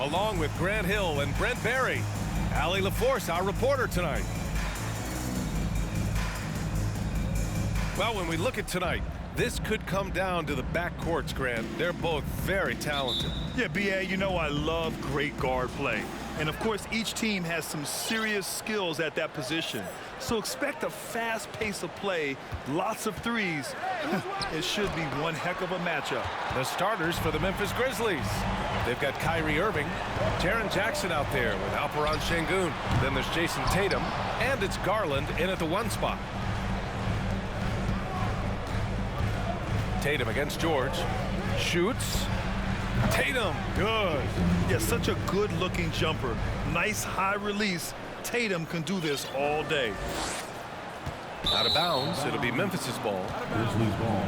along with Grant Hill and Brent Barry. Allie LaForce, our reporter tonight. Well, when we look at tonight, this could come down to the backcourts, Grant. They're both very talented. Yeah, B.A., you know I love great guard play. And, of course, each team has some serious skills at that position. So expect a fast pace of play, lots of threes. It should be one heck of a matchup. The starters for the Memphis Grizzlies. They've got Kyrie Irving, Jaren Jackson out there with Alperen Sengun. Then there's Jason Tatum, and it's Garland in at the 1 spot. Tatum against George. Shoots. Tatum, good. Yeah, such a good-looking jumper. Nice high release. Tatum can do this all day. Out of bounds. It'll be Memphis's ball. Grizzlies ball.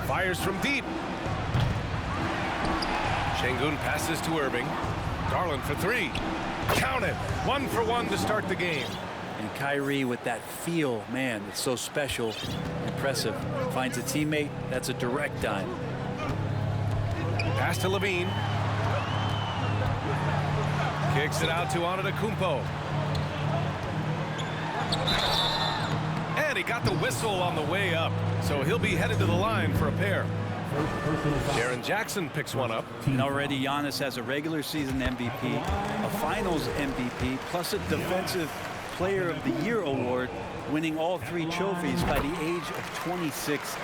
Fires from deep. Sengun passes to Irving. Garland for 3. Count it. 1 for 1 to start the game. And Kyrie with that feel, man, it's so special, impressive. Finds a teammate, that's a direct dime. Pass to Levine. Kicks it out to Antetokounmpo. And he got the whistle on the way up, so he'll be headed to the line for a pair. Jaren Jackson picks one up. And already Giannis has a regular season MVP, a finals MVP, plus a defensive player of the year award, winning all 3 trophies by the age of 26.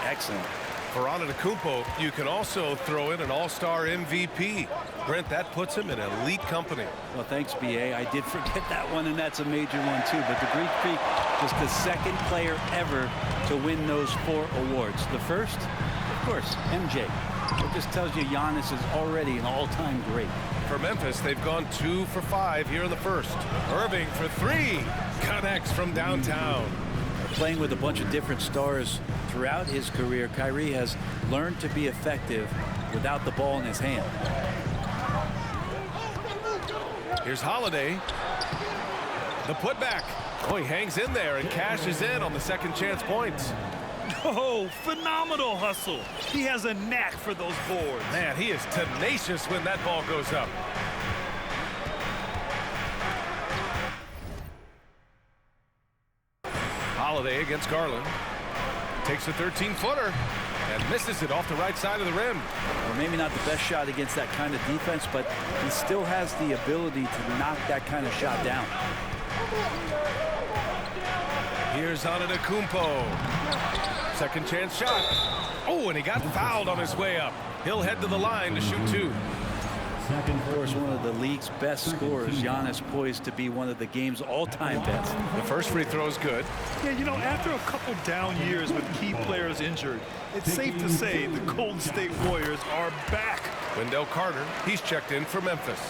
Excellent. For Antetokounmpo, you can also throw in an all-star MVP. Brent, that puts him in elite company. Well, thanks, B.A. I did forget that one, and that's a major one, too. But the Greek Freak, just the second player ever to win those 4 awards. The first, of course, MJ. It just tells you Giannis is already an all-time great. For Memphis, they've gone 2 for 5 here in the first. Irving for 3. Connects from downtown. Playing with a bunch of different stars throughout his career, Kyrie has learned to be effective without the ball in his hand. Here's Holiday. The putback. Oh, he hangs in there and cashes in on the second chance points. Oh, phenomenal hustle. He has a knack for those boards. Man, he is tenacious when that ball goes up. Holiday against Garland. Takes a 13-footer and misses it off the right side of the rim. Or maybe not the best shot against that kind of defense, but he still has the ability to knock that kind of shot down. Here's Antetokounmpo. Second chance shot. Oh, and he got fouled on his way up. He'll head to the line to shoot 2. Of course, one of the league's best scorers, Giannis, poised to be one of the game's all-time best. The first free throw is good. Yeah, you know, after a couple down years with key players injured, it's safe to say the Golden State Warriors are back. Wendell Carter, he's checked in for Memphis.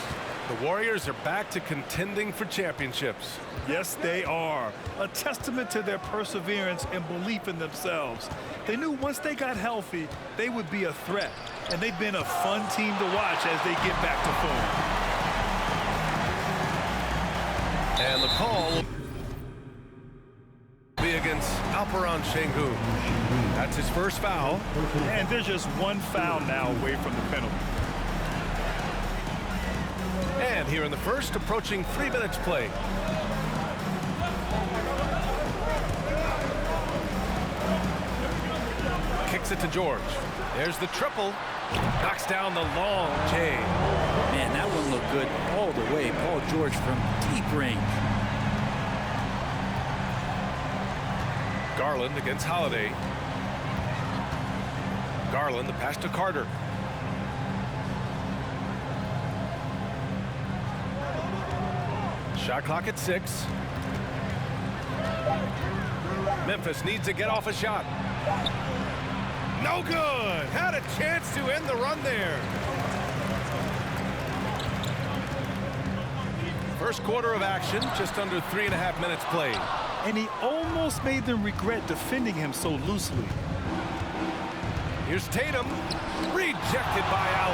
The Warriors are back to contending for championships. Yes, they are. A testament to their perseverance and belief in themselves. They knew once they got healthy, they would be a threat. And they've been a fun team to watch as they get back to form. And the call will be against Alperen Sengun. That's his first foul. And there's just one foul now away from the penalty. And here in the first, approaching 3 minutes played. Kicks it to George. There's the triple. Knocks down the long J. Man, that one looked good all the way. Paul George from deep range. Garland against Holiday. Garland, the pass to Carter. Shot clock at 6. Memphis needs to get off a shot. No good. Had a chance to end the run there. First quarter of action, just under 3.5 minutes played. And he almost made them regret defending him so loosely. Here's Tatum. Rejected by Allen.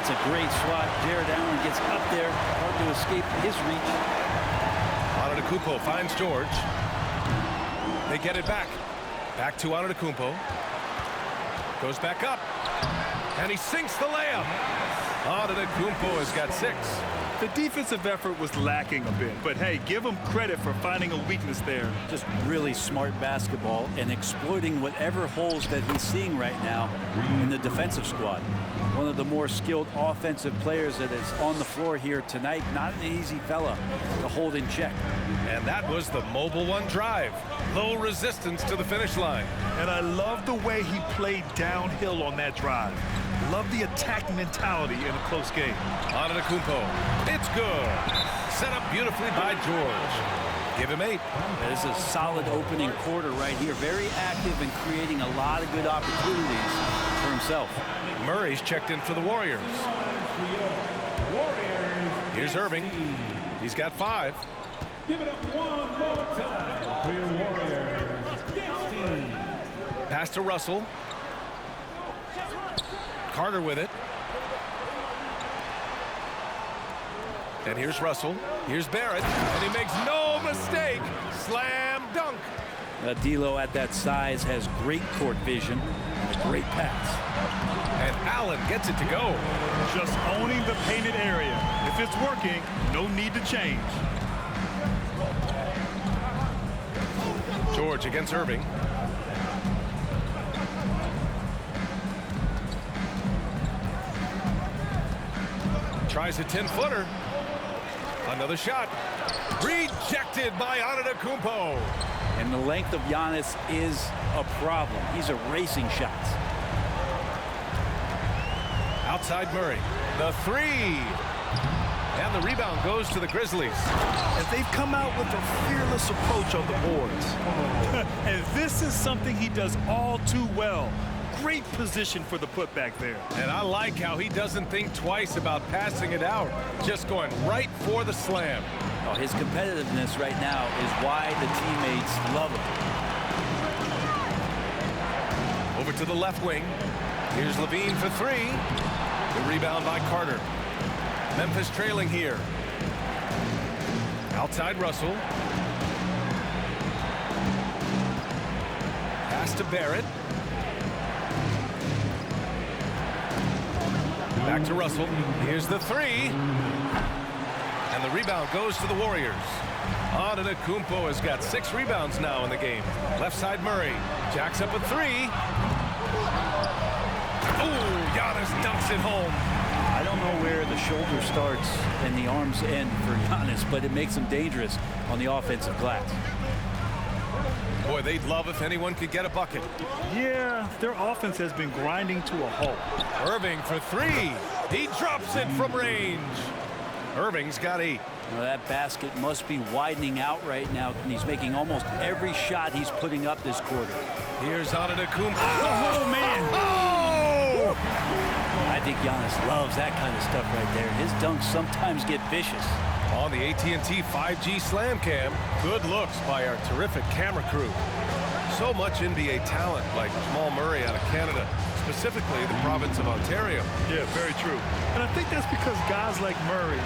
That's a great swat. Jared Allen gets up there, hard to escape his reach. Antetokounmpo finds George. They get it back. Back to Antetokounmpo. Goes back up. And he sinks the layup. Antetokounmpo has got 6. The defensive effort was lacking a bit, but hey, give him credit for finding a weakness there. Just really smart basketball and exploiting whatever holes that he's seeing right now in the defensive squad. One of the more skilled offensive players that is on the floor here tonight. Not an easy fella to hold in check. And that was the Mobile One drive. Low resistance to the finish line. And I love the way he played downhill on that drive. Love the attack mentality in a close game. Antetokounmpo. It's good. Set up beautifully by George. Give him 8. This is a solid opening quarter right here. Very active and creating a lot of good opportunities for himself. Murray's checked in for the Warriors. Here's Irving. He's got 5. Give it up one more time for your Warriors. Pass to Russell. Carter with it. And here's Russell. Here's Barrett. And he makes no mistake. Slam dunk. D'Lo at that size has great court vision and a great pass. And Allen gets it to go. Just owning the painted area. If it's working, no need to change. George against Irving. Tries a 10-footer. Another shot. Rejected by Antetokounmpo. And the length of Giannis is a problem. He's erasing shots. Outside Murray. The 3. And the rebound goes to the Grizzlies. As they've come out with a fearless approach on the boards. And this is something he does all too well. Great position for the putback there. And I like how he doesn't think twice about passing it out. Just going right for the slam. Oh, his competitiveness right now is why the teammates love him. Over to the left wing. Here's Levine for 3. The rebound by Carter. Memphis trailing here. Outside Russell. Pass to Barrett. Back to Russell. Here's the 3. And the rebound goes to the Warriors. Antetokounmpo has got 6 rebounds now in the game. Left side Murray. Jacks up a 3. Oh, Giannis dunks it home. I don't know where the shoulder starts and the arms end for Giannis, but it makes him dangerous on the offensive glass. Boy, they'd love if anyone could get a bucket. Yeah, their offense has been grinding to a halt. Irving for 3. He drops it from range. Irving's got 8. Well, that basket must be widening out right now, and he's making almost every shot he's putting up this quarter. Here's Antetokounmpo. Oh, man. Oh! I think Giannis loves that kind of stuff right there. His dunks sometimes get vicious. On the AT&T 5G Slam Cam, good looks by our terrific camera crew. So much NBA talent like Jamal Murray out of Canada, specifically the province of Ontario. Yeah, very true. And I think that's because guys like Murray,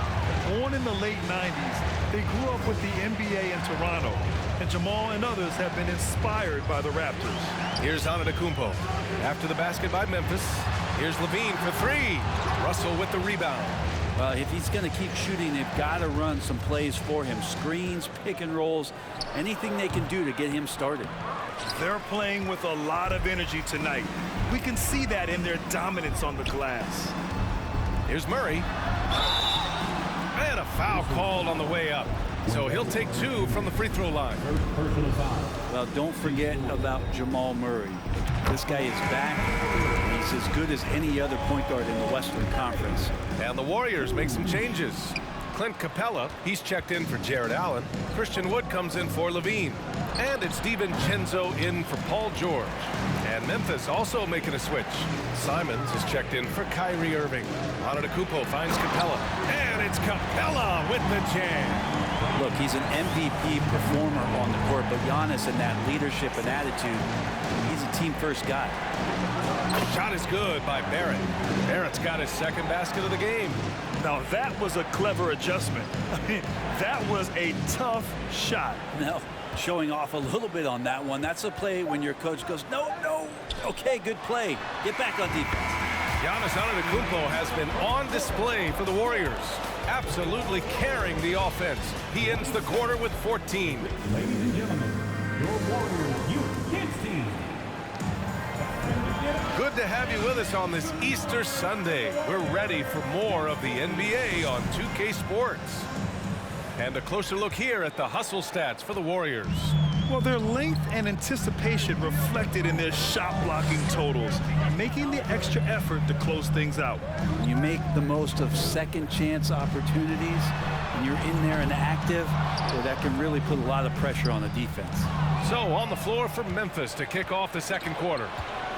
born in the late 90s, they grew up with the NBA in Toronto. And Jamal and others have been inspired by the Raptors. Here's Antetokounmpo. After the basket by Memphis, here's Levine for 3. Russell with the rebound. Well, if he's going to keep shooting, they've got to run some plays for him. Screens, pick and rolls, anything they can do to get him started. They're playing with a lot of energy tonight. We can see that in their dominance on the glass. Here's Murray. And a foul called on the way up. So he'll take 2 from the free throw line. Well, don't forget about Jamal Murray. This guy is back. He's as good as any other point guard in the Western Conference. And the Warriors make some changes. Clint Capella, he's checked in for Jared Allen. Christian Wood comes in for Levine. And it's DiVincenzo in for Paul George. And And Memphis also making a switch. Simons is checked in for Kyrie Irving. Antetokounmpo finds Capella. And it's Capella with the jam. Look, he's an MVP performer on the court, but Giannis in that leadership and attitude, he's a team-first guy. Shot is good by Barrett. Barrett's got his second basket of the game. Now that was a clever adjustment. I mean, that was a tough shot. Now, showing off a little bit on that one. That's a play when your coach goes, no, no. Okay, good play. Get back on defense. Giannis Antetokounmpo has been on display for the Warriors, absolutely carrying the offense. He ends the quarter with 14. Ladies and gentlemen, your Warriors Youth Kids team. Good to have you with us on this Easter Sunday. We're ready for more of the NBA on 2K Sports. And a closer look here at the hustle stats for the Warriors. Well, their length and anticipation reflected in their shot blocking totals, making the extra effort to close things out. You make the most of second chance opportunities, and you're in there and active, so that can really put a lot of pressure on the defense. So on the floor for Memphis to kick off the second quarter.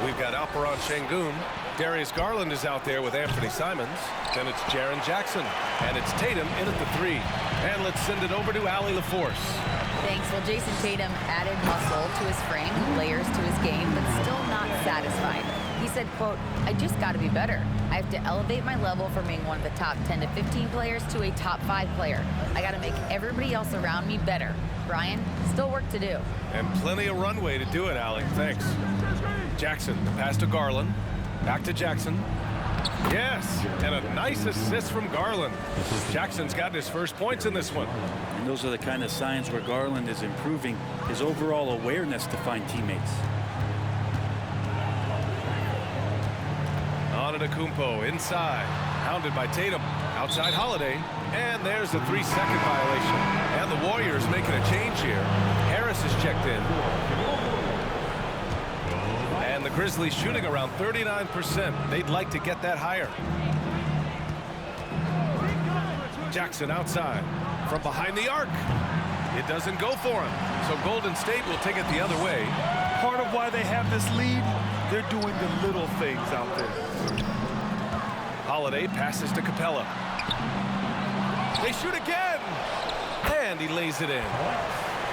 We've got Alperen Sengun. Darius Garland is out there with Anthony Simons. Then it's Jaren Jackson. And it's Tatum in at the 3. And let's send it over to Allie LaForce. Thanks. Well, Jason Tatum added muscle to his frame, layers to his game, but still not satisfied. He said, quote, I just got to be better. I have to elevate my level from being one of the top 10 to 15 players to a top 5 player. I got to make everybody else around me better. Brian, still work to do. And plenty of runway to do it, Allie. Thanks. Jackson, the pass to Garland. Back to Jackson. Yes, and a nice assist from Garland. Jackson's got his first points in this one. And those are the kind of signs where Garland is improving his overall awareness to find teammates. Antetokounmpo inside, hounded by Tatum. Outside Holiday, and there's a 3-second violation. And the Warriors making a change here. Harris is checked in. And the Grizzlies shooting around 39%. They'd like to get that higher. Jackson outside from behind the arc. It doesn't go for him. So Golden State will take it the other way. Part of why they have this lead, they're doing the little things out there. Holiday passes to Capella. They shoot again. And he lays it in.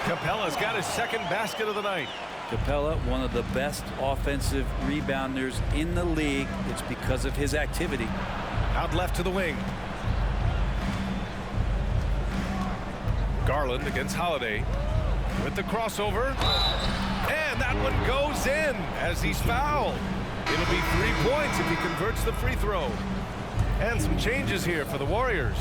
Capella's got his second basket of the night. Capella, one of the best offensive rebounders in the league. It's because of his activity. Out left to the wing. Garland against Holiday with the crossover. And that one goes in as he's fouled. It'll be 3 points if he converts the free throw. And some changes here for the Warriors.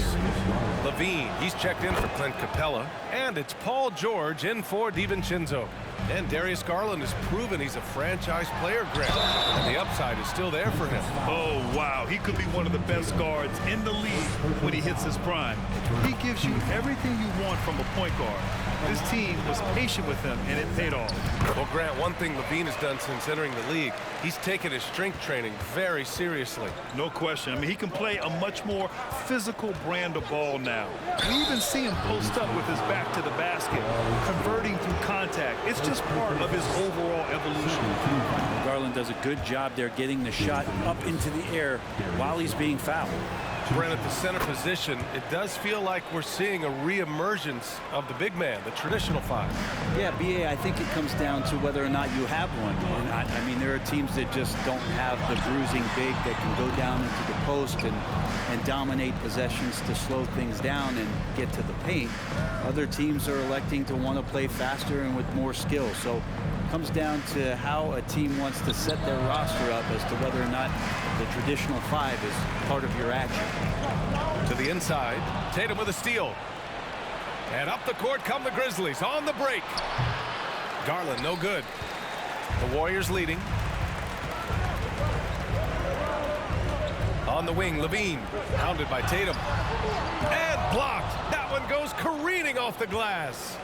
Levine, he's checked in for Clint Capella. And it's Paul George in for DiVincenzo. And Darius Garland has proven he's a franchise player, Grant. And the upside is still there for him. Oh, wow. He could be one of the best guards in the league when he hits his prime. He gives you everything you want from a point guard. This team was patient with him, and it paid off. Well, Grant, one thing Levine has done since entering the league, he's taken his strength training very seriously. No question. I mean, he can play a much more physical brand of ball now. We even see him post up with his back to the basket, converting through contact. It's just part of his overall evolution. Garland does a good job there getting the shot up into the air while he's being fouled. Brent, at the center position, it does feel like we're seeing a re-emergence of the big man, the traditional 5. Yeah, BA, I think it comes down to whether or not you have one. And I mean, there are teams that just don't have the bruising big that can go down into the post and dominate possessions to slow things down and get to the paint. Other teams are electing to want to play faster and with more skill. So it comes down to how a team wants to set their roster up as to whether or not the traditional 5 is part of your action. To the inside, Tatum with a steal. And up the court come the Grizzlies on the break. Garland, no good. The Warriors leading. On the wing, Levine, hounded by Tatum. And blocked. That one goes careening off the glass.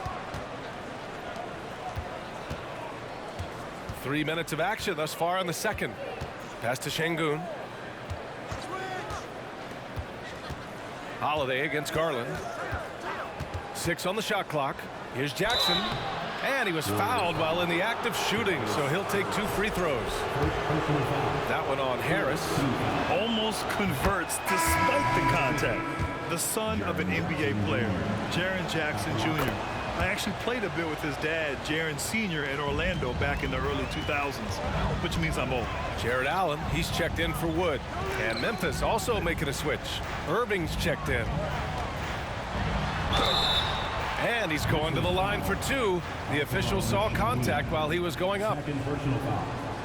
3 minutes of action thus far in the second. Pass to Sengun. Holiday against Garland. 6 on the shot clock. Here's Jackson. And he was fouled while in the act of shooting, so he'll take 2 free throws. That one on Harris. Almost converts despite the contact. The son of an NBA player, Jaren Jackson Jr. I actually played a bit with his dad, Jaren Sr. in Orlando back in the early 2000s, which means I'm old. Jared Allen, he's checked in for Wood. And Memphis also making a switch. Irving's checked in. And he's going to the line for 2. The official saw contact while he was going up.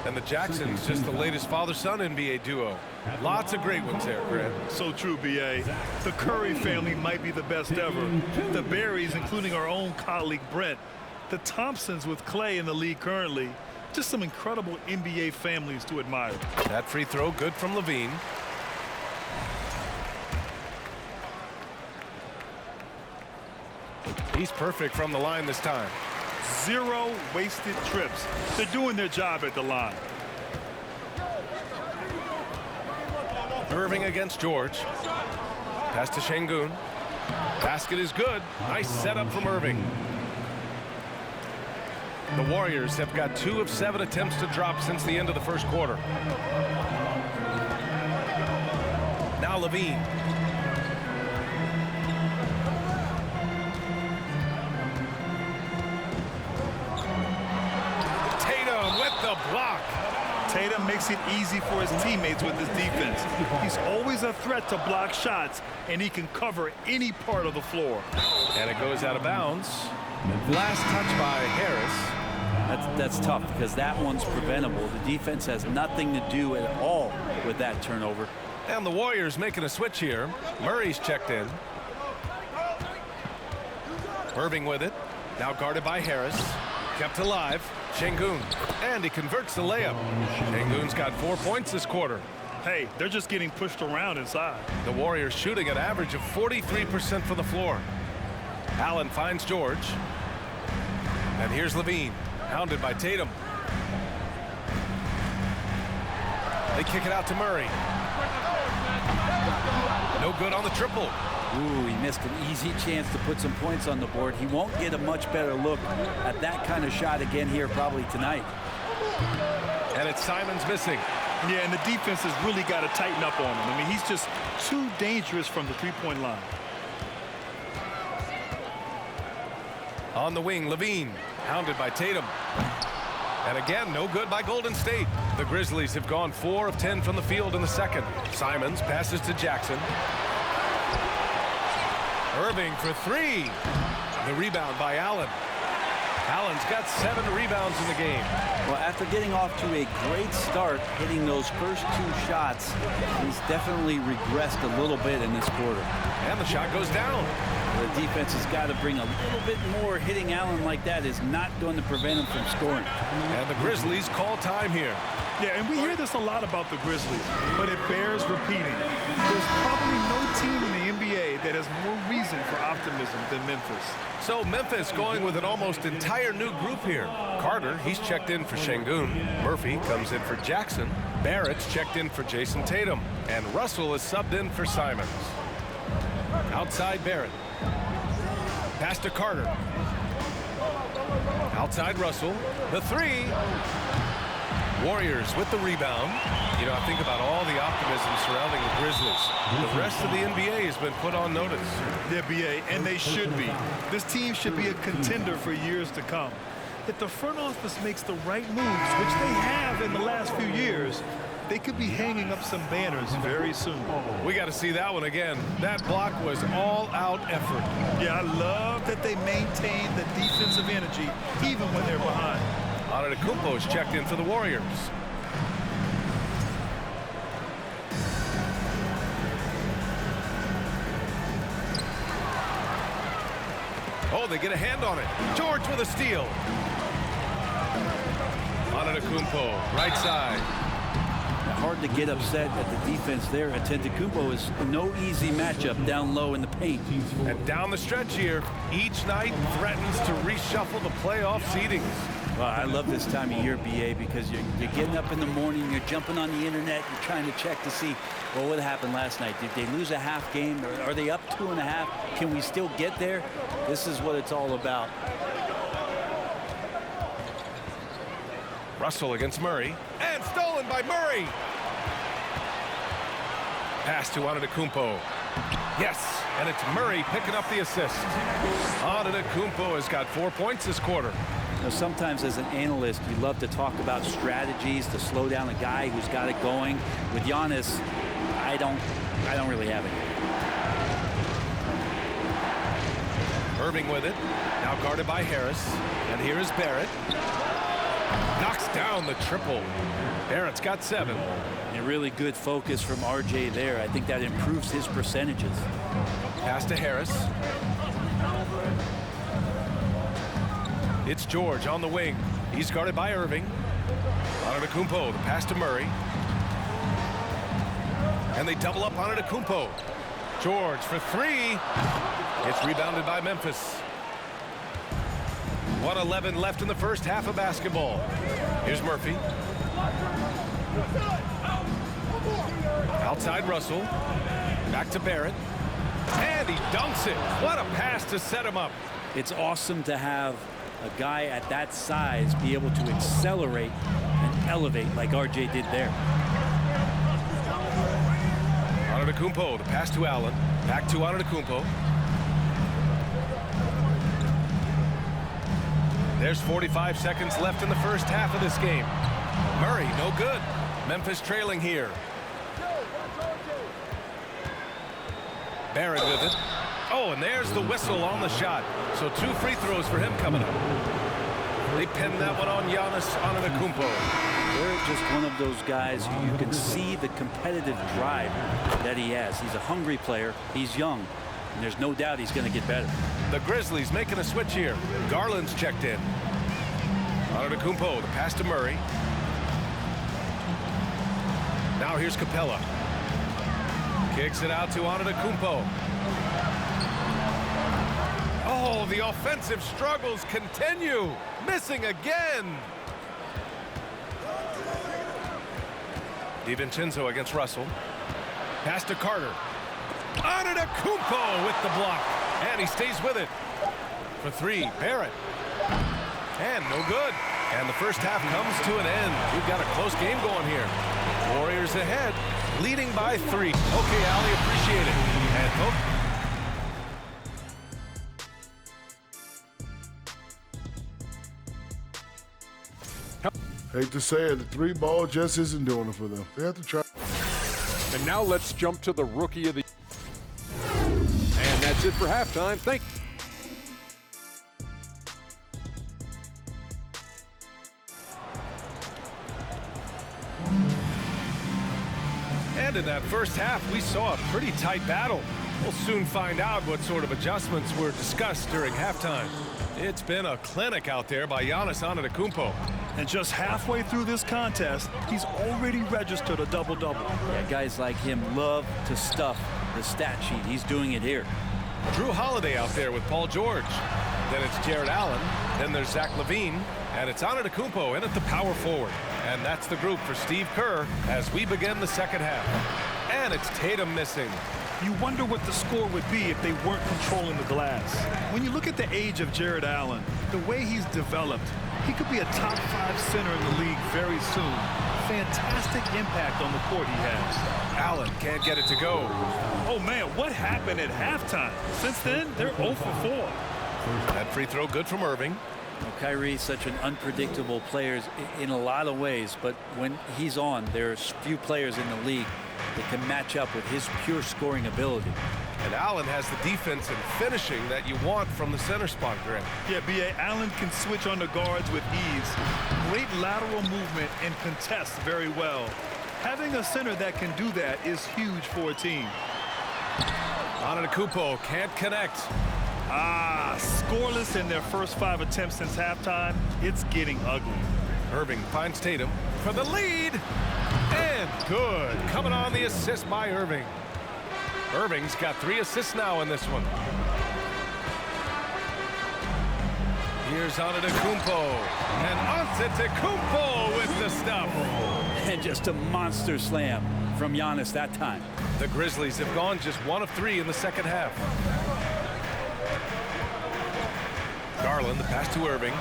And the Jacksons, just the latest father-son NBA duo. Lots of great ones there, Grant. So true, B.A. The Curry family might be the best ever. The Berries, including our own colleague Brent. The Thompsons with Clay in the league currently. Just some incredible NBA families to admire. That free throw good from Levine. He's perfect from the line this time. 0 wasted trips. They're doing their job at the line. Irving against George. Pass to Şengün. Basket is good. Nice setup from Irving. The Warriors have got 2 of 7 attempts to drop since the end of the first quarter. Now Levine. Block. Tatum makes it easy for his teammates with his defense. He's always a threat to block shots, and he can cover any part of the floor. And it goes out of bounds. Last touch by Harris. That's tough because that one's preventable. The defense has nothing to do at all with that turnover. And the Warriors making a switch here. Murray's checked in. Irving with it. Now guarded by Harris. Kept alive. Şengün. And he converts the layup. Şengün's got 4 points this quarter. Hey, they're just getting pushed around inside. The Warriors shooting an average of 43% from the floor. Allen finds George. And here's Levine, hounded by Tatum. They kick it out to Murray. No good on the triple. Ooh, he missed an easy chance to put some points on the board. He won't get a much better look at that kind of shot again here probably tonight. And it's Simons missing. Yeah, and the defense has really got to tighten up on him. I mean, he's just too dangerous from the three-point line. On the wing, Levine, hounded by Tatum. And again, no good by Golden State. The Grizzlies have gone 4 of 10 from the field in the second. Simons passes to Jackson. Irving for 3. The rebound by Allen. Allen's got 7 rebounds in the game. Well, after getting off to a great start, hitting those first 2 shots, he's definitely regressed a little bit in this quarter. And the shot goes down. The defense has got to bring a little bit more. Hitting Allen like that is not going to prevent him from scoring. And the Grizzlies call time here. Yeah, and we hear this a lot about the Grizzlies, but it bears repeating. There's probably no team in the NBA that has more reason for optimism than Memphis. So Memphis going with an almost entire new group here. Carter, he's checked in for Şengün. Murphy comes in for Jackson. Barrett's checked in for Jason Tatum. And Russell is subbed in for Simons. Outside Barrett. Pass to Carter. Outside Russell. The 3. Warriors with the rebound. You know, I think about all the optimism surrounding the Grizzlies. The rest of the NBA has been put on notice. The NBA, and they should be. This team should be a contender for years to come. If the front office makes the right moves, which they have in the last few years, they could be hanging up some banners very soon. We got to see that one again. That block was all-out effort. Yeah, I love that they maintain the defensive energy even when they're behind. Antetokounmpo is checked in for the Warriors. Oh, they get a hand on it. George with a steal. Antetokounmpo, right side. Hard to get upset at the defense there. Antetokounmpo is no easy matchup down low in the paint. And down the stretch here, each night threatens to reshuffle the playoff seedings. Well, I love this time of year, BA, because you're getting up in the morning, you're jumping on the internet, you're trying to check to see, well, what happened last night? Did they lose a half game? Or are they up 2.5? Can we still get there? This is what it's all about. Russell against Murray. And stolen by Murray. Pass to Antetokounmpo. Yes, and it's Murray picking up the assist. Antetokounmpo has got 4 points this quarter. You know, sometimes as an analyst, you love to talk about strategies to slow down a guy who's got it going. With Giannis, I don't really have it. Irving with it. Now guarded by Harris. And here is Barrett. Knocks down the triple. Barrett's got 7. A really good focus from RJ there. I think that improves his percentages. Pass to Harris. It's George on the wing. He's guarded by Irving. Antetokounmpo, the pass to Murray. And they double up on Antetokounmpo. George for 3. It's rebounded by Memphis. 1:11 left in the first half of basketball. Here's Murphy. Outside Russell. Back to Barrett. And he dunks it. What a pass to set him up. It's awesome to have a guy at that size be able to accelerate and elevate like RJ did there. Antetokounmpo, the pass to Allen. Back to Antetokounmpo. There's 45 seconds left in the first half of this game. Murray, no good. Memphis trailing here. Barrett with it. Oh, and there's the whistle on the shot. So 2 free throws for him coming up. They pinned that one on Giannis Antetokounmpo. They're just one of those guys who you can see the competitive drive that he has. He's a hungry player. He's young. And there's no doubt he's going to get better. The Grizzlies making a switch here. Garland's checked in. Antetokounmpo, the pass to Murray. Now here's Capella. Kicks it out to Antetokounmpo. Oh, the offensive struggles continue. Missing again. DiVincenzo against Russell. Pass to Carter. Antetokounmpo with the block. And he stays with it. For 3, Barrett. And no good. And the first half comes to an end. We've got a close game going here. Warriors ahead, leading by 3. Okay, Ali, appreciate it. And folks. Hate to say it, the 3 ball just isn't doing it for them. They have to try. And now let's jump to the Rookie of the Year. And that's it for halftime. Thank you. And in that first half, we saw a pretty tight battle. We'll soon find out what sort of adjustments were discussed during halftime. It's been a clinic out there by Giannis Antetokounmpo. And just halfway through this contest, he's already registered a double-double. Yeah, guys like him love to stuff the stat sheet. He's doing it here. Drew Holiday out there with Paul George. Then it's Jared Allen. Then there's Zach LaVine. And it's Antetokounmpo in at the power forward. And that's the group for Steve Kerr as we begin the second half. And it's Tatum missing. You wonder what the score would be if they weren't controlling the glass. When you look at the age of Jared Allen, the way he's developed, he could be a top 5 center in the league very soon. Fantastic impact on the court he has. Allen can't get it to go. Oh man, what happened at halftime? Since then, they're 0 for 4. That free throw good from Irving. Well, Kyrie's such an unpredictable player in a lot of ways, but when he's on, there's few players in the league that can match up with his pure scoring ability. And Allen has the defense and finishing that you want from the center spot, Grant. Yeah, B.A. Allen can switch on the guards with ease. Great lateral movement and contests very well. Having a center that can do that is huge for a team. Antetokounmpo can't connect. Scoreless in their first 5 attempts since halftime. It's getting ugly. Irving finds Tatum for the lead. And good. Coming on the assist by Irving. Irving's got 3 assists now in this one. Here's Antetokounmpo. And Antetokounmpo with the stuff. And just a monster slam from Giannis that time. The Grizzlies have gone just 1 of 3 in the second half. Garland, the pass to Irving.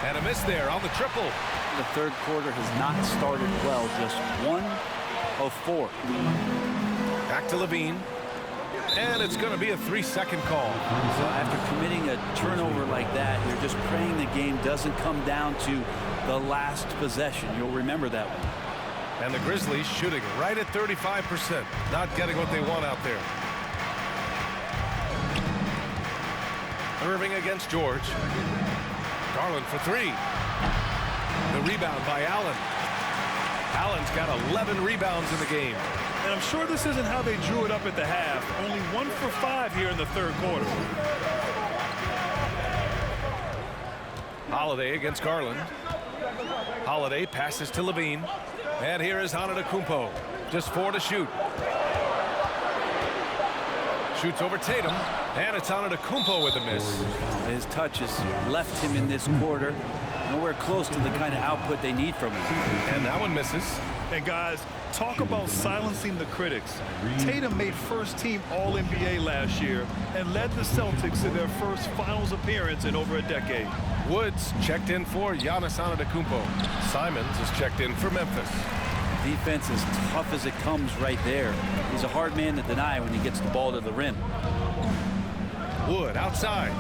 And a miss there on the triple. The third quarter has not started well, just 1 of 4. Back to Levine. And it's going to be a 3-second call. So after committing a turnover like that, you're just praying the game doesn't come down to the last possession. You'll remember that one. And the Grizzlies shooting right at 35%. Not getting what they want out there. Irving against George. Garland for 3. The rebound by Allen. Allen's got 11 rebounds in the game. And I'm sure this isn't how they drew it up at the half. Only 1 for 5 here in the third quarter. Holiday against Garland. Holiday passes to Levine. And here is Antetokounmpo. Just 4 to shoot. Shoots over Tatum. And it's Antetokounmpo with a miss. His touch has left him in this quarter. Nowhere close to the kind of output they need from him. And that one misses. And guys, talk about silencing the critics. Tatum made first-team All-NBA last year and led the Celtics to their first finals appearance in over a decade. Woods checked in for Giannis Antetokounmpo. Simons is checked in for Memphis. Defense as tough as it comes right there. He's a hard man to deny when he gets the ball to the rim. Wood outside.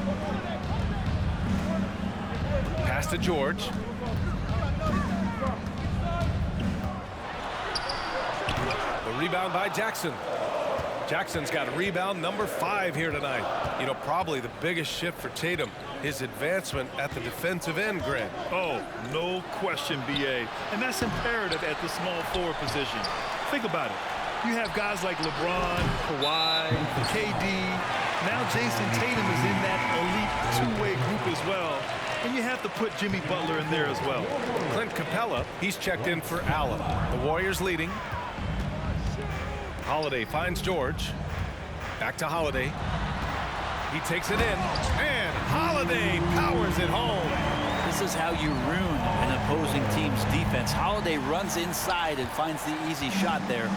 Pass to George. The rebound by Jackson. Jackson's got rebound number 5 here tonight. You know, probably the biggest shift for Tatum, his advancement at the defensive end, Greg. Oh, no question, B.A. And that's imperative at the small forward position. Think about it. You have guys like LeBron, Kawhi, KD. Now Jason Tatum is in that elite two-way group as well. And you have to put Jimmy Butler in there as well. Clint Capella, he's checked in for Allen. The Warriors leading. Holiday finds George. Back to Holiday. He takes it in. And Holiday powers it home. This is how you ruin an opposing team's defense. Holiday runs inside and finds the easy shot there.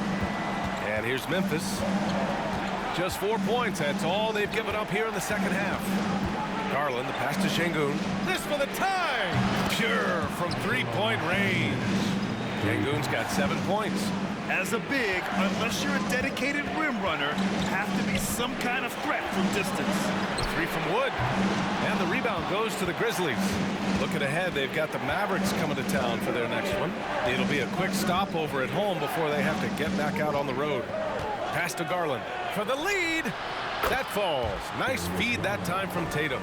And here's Memphis. Just 4 points. That's all they've given up here in the second half. Garland, the pass to Şengün. This for the tie. Pure from 3-point range. Şengün's got 7 points. As a big, unless you're a dedicated rim runner, have to be some kind of threat from distance. The 3 from Wood. And the rebound goes to the Grizzlies. Looking ahead, they've got the Mavericks coming to town for their next one. It'll be a quick stopover at home before they have to get back out on the road. Pass to Garland for the lead. That falls. Nice feed that time from Tatum.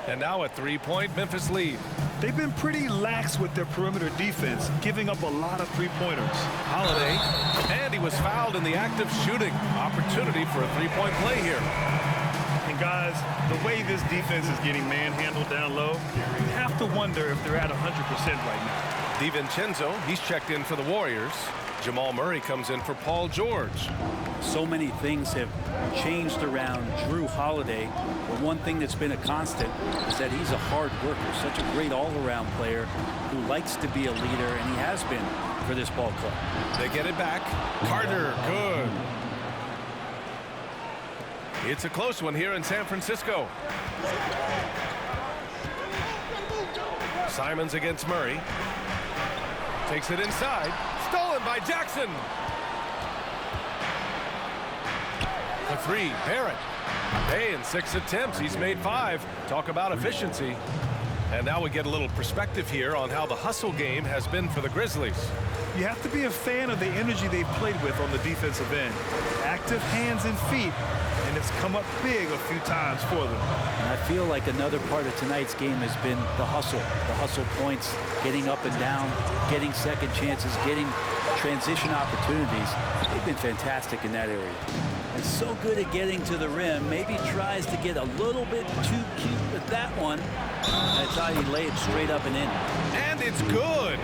And now a 3-point Memphis lead. They've been pretty lax with their perimeter defense, giving up a lot of three-pointers. Holiday, and he was fouled in the act of shooting. Opportunity for a 3-point play here. And guys, the way this defense is getting manhandled down low, you have to wonder if they're at 100% right now. DiVincenzo, he's checked in for the Warriors. Jamal Murray comes in for Paul George. So many things have changed around Jrue Holiday, but one thing that's been a constant is that he's a hard worker, such a great all-around player who likes to be a leader, and he has been for this ball club. They get it back. Carter, good. It's a close one here in San Francisco. Simons against Murray. Takes it inside. Stolen by Jackson. The 3, Barrett. Hey, in 6 attempts, he's made 5. Talk about efficiency. And now we get a little perspective here on how the hustle game has been for the Grizzlies. You have to be a fan of the energy they've played with on the defensive end. Active hands and feet, and it's come up big a few times for them. And I feel like another part of tonight's game has been the hustle points, getting up and down, getting second chances, getting transition opportunities. They've been fantastic in that area. And so good at getting to the rim. Maybe tries to get a little bit too cute with that one. I thought he laid it straight up and in. And it's good.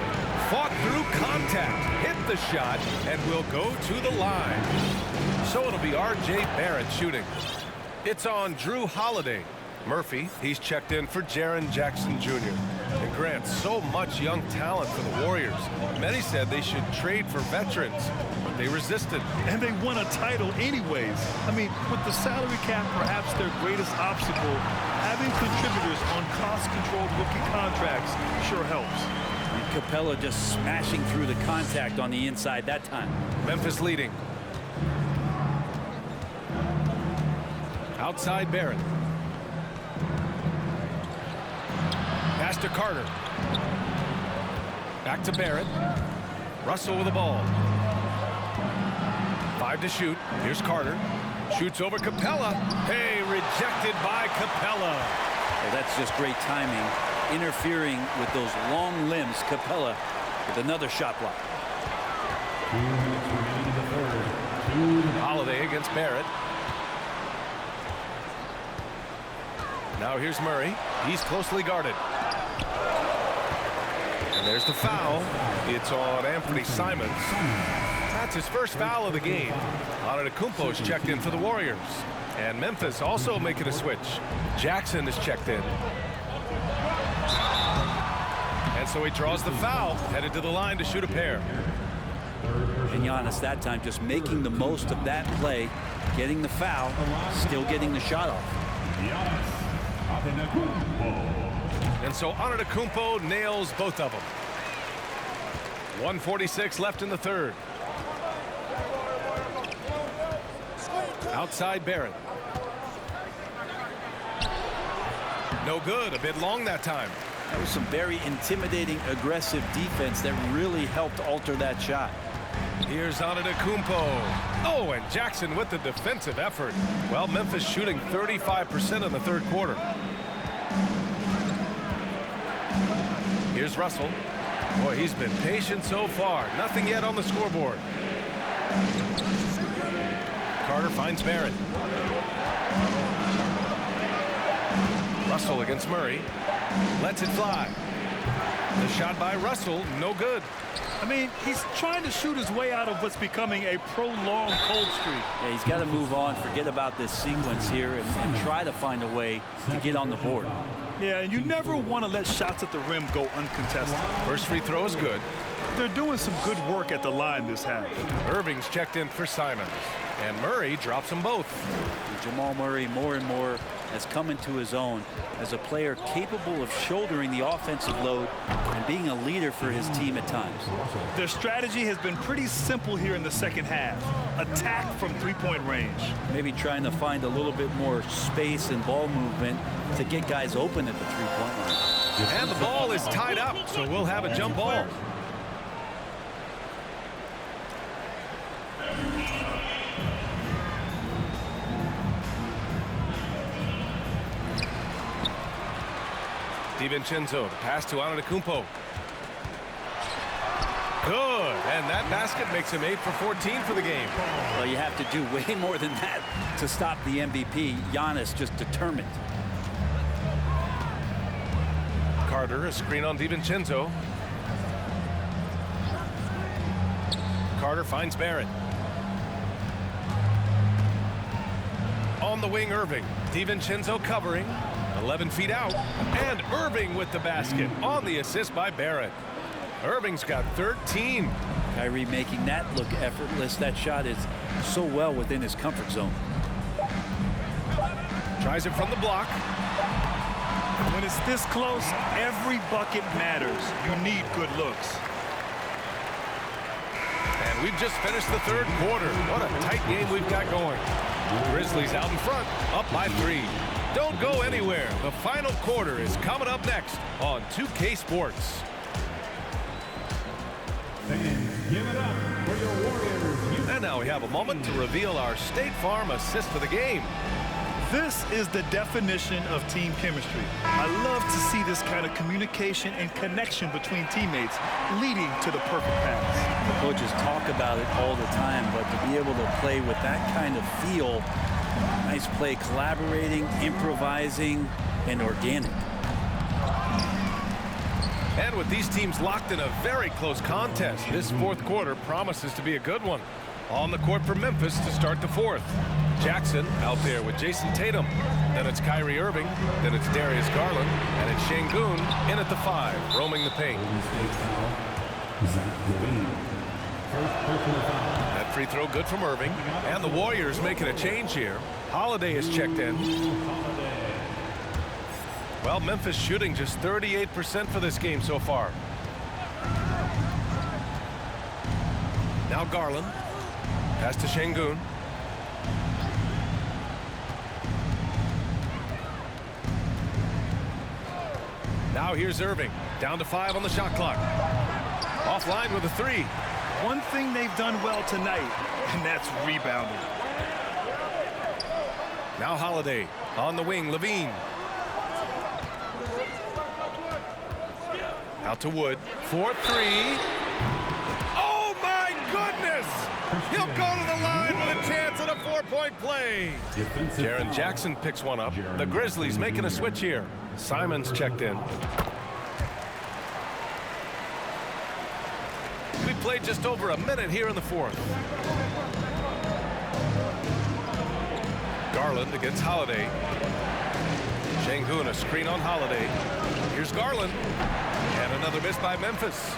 Fought through contact, hit the shot, and will go to the line. So it'll be R.J. Barrett shooting. It's on Jrue Holiday. Murphy, he's checked in for Jaren Jackson Jr. And Grant, so much young talent for the Warriors. Many said they should trade for veterans, but they resisted. And they won a title anyways. I mean, with the salary cap perhaps their greatest obstacle, having having contributors on cost-controlled rookie contracts sure helps. And Capella just smashing through the contact on the inside that time. Memphis leading. Outside Barrett. Pass to Carter. Back to Barrett. Russell with the ball. 5 to shoot. Here's Carter. Shoots over Capella. Hey, rejected by Capella. Well, that's just great timing. Interfering with those long limbs. Capella with another shot block. 2 minutes remaining in the third. Holiday against Barrett. Now here's Murray. He's closely guarded. And there's the foul. It's on Anthony Simons. That's his first foul of the game. Antetokounmpo's checked in for the Warriors. And Memphis also making a switch. Jackson is checked in. And so he draws the foul, headed to the line to shoot a pair. And Giannis that time just making the most of that play, getting the foul, still getting the shot off. And so Antetokounmpo nails both of them. 1:46 left in the third. Outside Barrett. No good. A bit long that time. That was some very intimidating, aggressive defense that really helped alter that shot. Here's Antetokounmpo. Oh, and Jackson with the defensive effort. Well, Memphis shooting 35% in the third quarter. Here's Russell. Boy, he's been patient so far. Nothing yet on the scoreboard. Carter finds Barrett. Russell against Murray. Lets it fly. The shot by Russell, no good. I mean, he's trying to shoot his way out of what's becoming a prolonged cold streak. Yeah, he's got to move on, forget about this sequence here, and try to find a way to get on the board. Yeah, and you never want to let shots at the rim go uncontested. First free throw is good. They're doing some good work at the line this half. Irving's checked in for Simons. And Murray drops them both. And Jamal Murray more and more has come into his own as a player capable of shouldering the offensive load and being a leader for his team at times. Their strategy has been pretty simple here in the second half. Attack from three-point range. Maybe trying to find a little bit more space and ball movement to get guys open at the three-point line. And the ball is tied up, so we'll have a jump ball. DiVincenzo, the pass to Antetokounmpo. Good, and that basket makes him 8 for 14 for the game. Well, you have to do way more than that to stop the MVP. Giannis just determined. Carter, a screen on DiVincenzo. Carter finds Barrett. On the wing, Irving. DiVincenzo covering. 11 feet out. And Irving with the basket on the assist by Barrett. Irving's got 13. Kyrie making that look effortless. That shot is so well within his comfort zone. Tries it from the block. When it's this close, every bucket matters. You need good looks. And we've just finished the third quarter. What a tight game we've got going. Grizzlies out in front, up by 3. Don't go anywhere. The final quarter is coming up next on 2K Sports. Give it up for your Warriors. And now we have a moment to reveal our State Farm assist of the game. This is the definition of team chemistry. I love to see this kind of communication and connection between teammates leading to the perfect pass. The coaches talk about it all the time, but to be able to play with that kind of feel, nice play, collaborating, improvising, and organic. And with these teams locked in a very close contest, this fourth quarter promises to be a good one. On the court for Memphis to start the fourth. Jackson out there with Jason Tatum. Then it's Kyrie Irving. Then it's Darius Garland. And it's Şengün in at the 5, roaming the paint. That free throw good from Irving. And the Warriors making a change here. Holiday is checked in. Well, Memphis shooting just 38% for this game so far. Now Garland. Pass to Şengün. Now here's Irving. Down to 5 on the shot clock. Offline with a 3. One thing they've done well tonight, and that's rebounding. Now Holiday on the wing. Levine. Out to Wood. 4-3. Oh my goodness! He'll go to the line with a chance at a 4-point play. Jaren Jackson picks one up. The Grizzlies making a switch here. Simons checked in. We played just over a minute here in the fourth. Garland against Holiday. Şengün, a screen on Holiday. Here's Garland. And another miss by Memphis.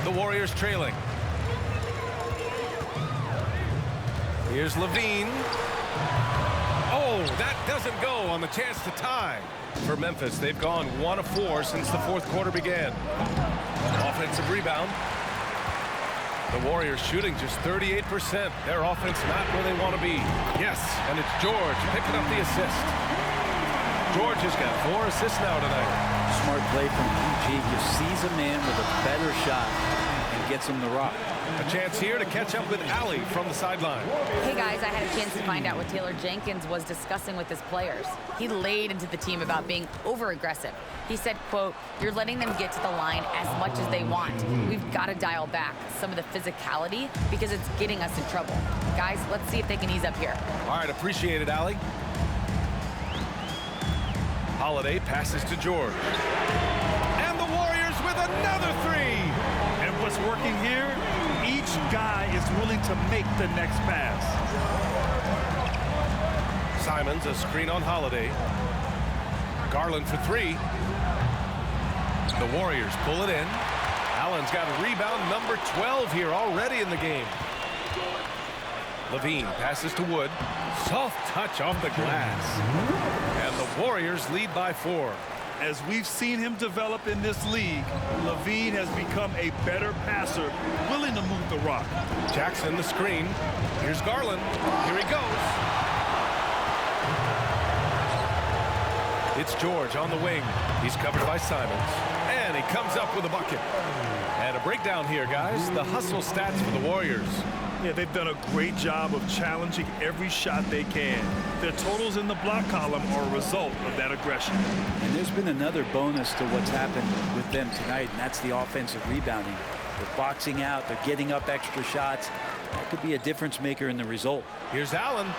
The Warriors trailing. Here's Levine. Oh, that doesn't go on the chance to tie. For Memphis, they've gone 1 of 4 since the fourth quarter began. Offensive rebound. The Warriors shooting just 38%. Their offense not where they want to be. Yes, and it's George picking up the assist. George has got 4 assists now tonight. Smart play from PG. He sees a man with a better shot and gets him the rock. A chance here to catch up with Allie from the sideline. Hey guys, I had a chance to find out what Taylor Jenkins was discussing with his players. He laid into the team about being over-aggressive. He said, quote, "You're letting them get to the line as much as they want. We've got to dial back some of the physicality because it's getting us in trouble. Guys, let's see if they can ease up here." All right, appreciate it, Allie. Holiday passes to George. And the Warriors with another 3. And what's working here? Each guy is willing to make the next pass. Simons, a screen on Holiday. Garland for 3. The Warriors pull it in. Allen's got a rebound number 12 here already in the game. Levine passes to Wood. Soft touch off the glass. And the Warriors lead by 4. As we've seen him develop in this league, Levine has become a better passer, willing to move the rock. Jackson the screen. Here's Garland. Here he goes. It's George on the wing. He's covered by Simons. And he comes up with a bucket. And a breakdown here, guys. The hustle stats for the Warriors. Yeah, they've done a great job of challenging every shot they can. Their totals in the block column are a result of that aggression. And there's been another bonus to what's happened with them tonight, and that's the offensive rebounding. They're boxing out, they're getting up extra shots. That could be a difference maker in the result. Here's Allen.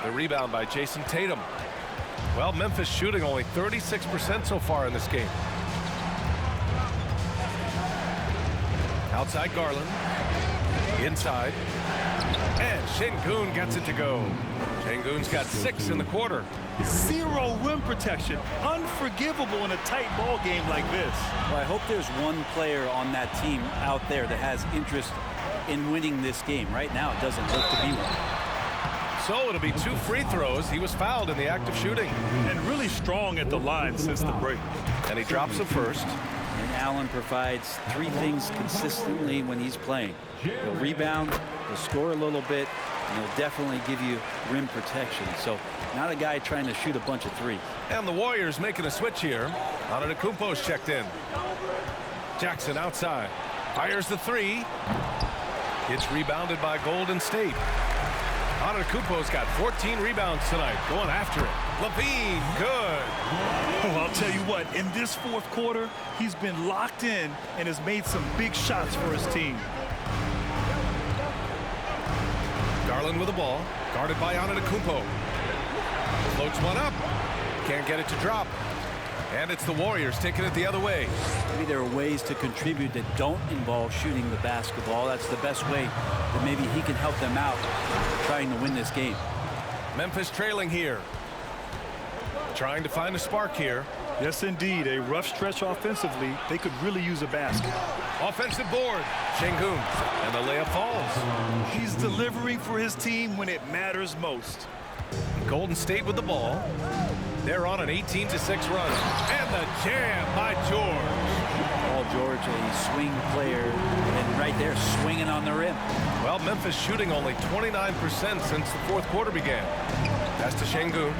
The rebound by Jason Tatum. Well, Memphis shooting only 36% so far in this game. Outside Garland. Inside. And Şengün gets it to go. Şengün's got 6 in the quarter. 0 rim protection. Unforgivable in a tight ball game like this. Well, I hope there's one player on that team out there that has interest in winning this game. Right now, it doesn't look to be one. So it'll be 2 free throws. He was fouled in the act of shooting. And really strong at the line since the break. And he drops it first. And Allen provides 3 things consistently when he's playing. He'll rebound, he'll score a little bit, and he'll definitely give you rim protection. So not a guy trying to shoot a bunch of 3s. And the Warriors making a switch here. Antetokounmpo's checked in. Jackson outside. Fires the 3. It's rebounded by Golden State. Antetokounmpo's got 14 rebounds tonight. Going after it. Levine, good. Oh, I'll tell you what, in this fourth quarter, he's been locked in and has made some big shots for his team. Garland with the ball, guarded by Antetokounmpo. Floats one up, can't get it to drop. And it's the Warriors taking it the other way. Maybe there are ways to contribute that don't involve shooting the basketball. That's the best way that maybe he can help them out trying to win this game. Memphis trailing here. Trying to find a spark here. Yes, indeed. A rough stretch offensively. They could really use a basket. Offensive board. Şengün. And the layup falls. He's delivering for his team when it matters most. Golden State with the ball. They're on an 18-6 run. And the jam by George. Paul George, a swing player, and right there swinging on the rim. Well, Memphis shooting only 29% since the fourth quarter began. Pass to Şengün.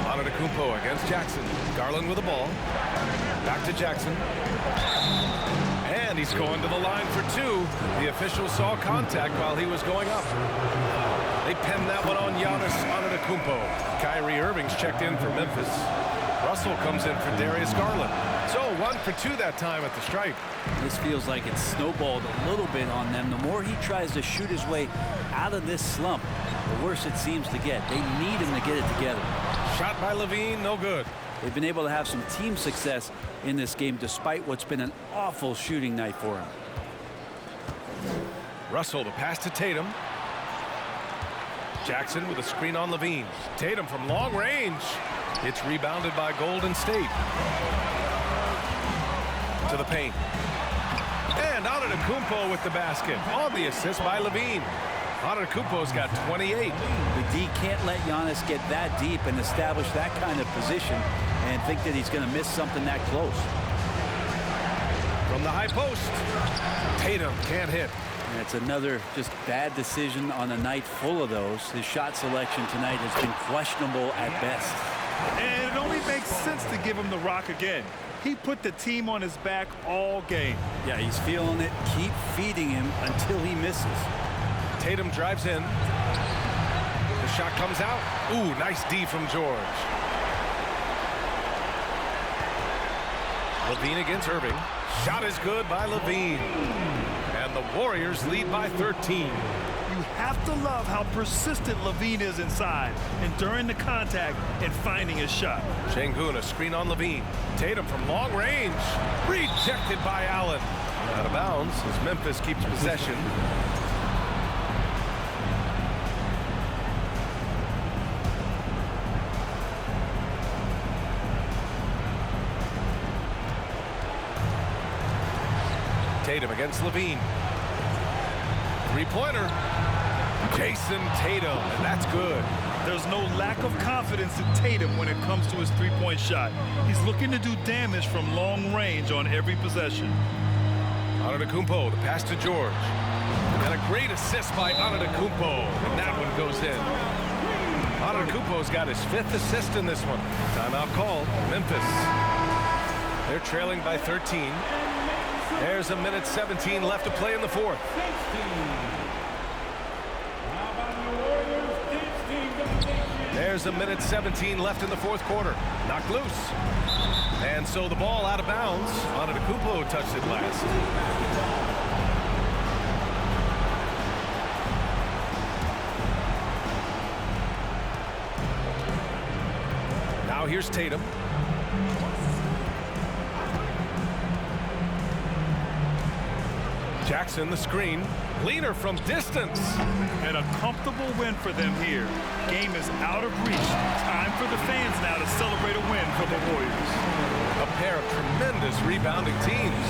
Antetokounmpo against Jackson. Garland with the ball. Back to Jackson. And he's going to the line for two. The official saw contact while he was going up. They pinned that one on Giannis Antetokounmpo. Kyrie Irving's checked in for Memphis. Russell comes in for Darius Garland. So 1 for 2 that time at the stripe. This feels like it's snowballed a little bit on them. The more he tries to shoot his way out of this slump, the worse it seems to get. They need him to get it together. Shot by Levine, no good. They've been able to have some team success in this game despite what's been an awful shooting night for him. Russell, the pass to Tatum. Jackson with a screen on Levine. Tatum from long range. It's rebounded by Golden State. To the paint. And Antetokounmpo with the basket on the assist by Levine. Antetokounmpo's got 28. The D can't let Giannis get that deep and establish that kind of position and think that he's going to miss something that close. From the high post. Tatum can't hit. And it's another just bad decision on a night full of those. His shot selection tonight has been questionable at best. And it only makes sense to give him the rock again. He put the team on his back all game. Yeah, he's feeling it. Keep feeding him until he misses. Tatum drives in. The shot comes out. Ooh, nice D from George. Levine against Irving. Shot is good by Levine. And the Warriors lead by 13. You have to love how persistent Levine is inside and during the contact and finding his shot. Şengün, a screen on Levine. Tatum from long range. Rejected by Allen. Out of bounds as Memphis keeps possession. Tatum against Levine. Three-pointer. Jason Tatum, and that's good. There's no lack of confidence in Tatum when it comes to his three-point shot. He's looking to do damage from long range on every possession. Antetokounmpo, the pass to George. And a great assist by Antetokounmpo, and that one goes in. Antetokounmpo's got his 5th assist in this one. Timeout called. Memphis. They're trailing by 13. There's a minute 17 left to play in the fourth. There's a minute 17 left in the fourth quarter. Knocked loose. And so the ball out of bounds. Antetokounmpo touched it last. Now here's Tatum. Jackson, the screen. Leaner from distance. And a comfortable win for them here. Game is out of reach. Time for the fans now to celebrate a win for the Warriors. A pair of tremendous rebounding teams.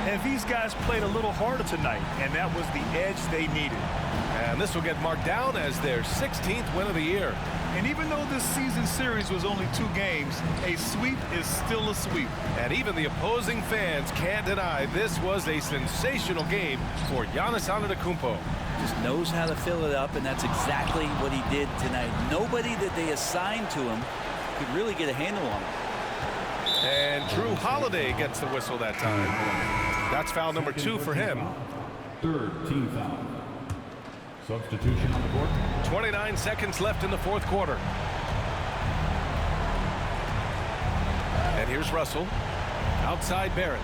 And these guys played a little harder tonight, and that was the edge they needed. And this will get marked down as their 16th win of the year. And even though this season series was only 2 games, a sweep is still a sweep. And even the opposing fans can't deny this was a sensational game for Giannis Antetokounmpo. Just knows how to fill it up, and that's exactly what he did tonight. Nobody that they assigned to him could really get a handle on him. And Jrue Holiday gets the whistle that time. That's foul number 2 for him. 3rd team foul. Substitution on the court. 29 seconds left in the fourth quarter. And here's Russell. Outside Barrett.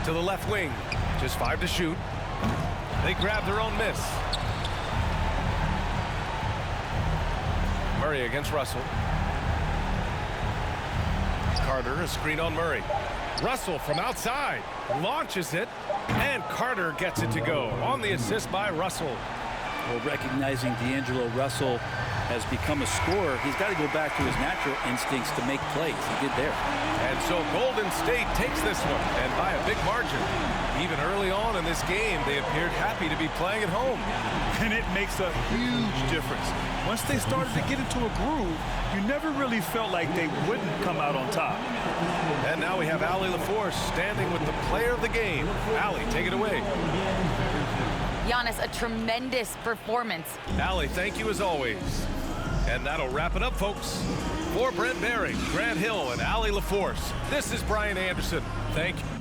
To the left wing. Just 5 to shoot. They grab their own miss. Murray against Russell. Carter, a screen on Murray. Russell from outside launches it, and Carter gets it to go on the assist by Russell. Well, recognizing D'Angelo Russell has become a scorer, he's got to go back to his natural instincts to make plays. He did there. And so Golden State takes this one, and by a big margin. Even early on in this game, they appeared happy to be playing at home. And it makes a huge difference. Once they started to get into a groove, you never really felt like they wouldn't come out on top. And now we have Allie LaForce standing with the player of the game. Allie, take it away. Giannis, a tremendous performance. Allie, thank you as always. And that'll wrap it up, folks. For Brent Barry, Grant Hill, and Allie LaForce, this is Brian Anderson. Thank you.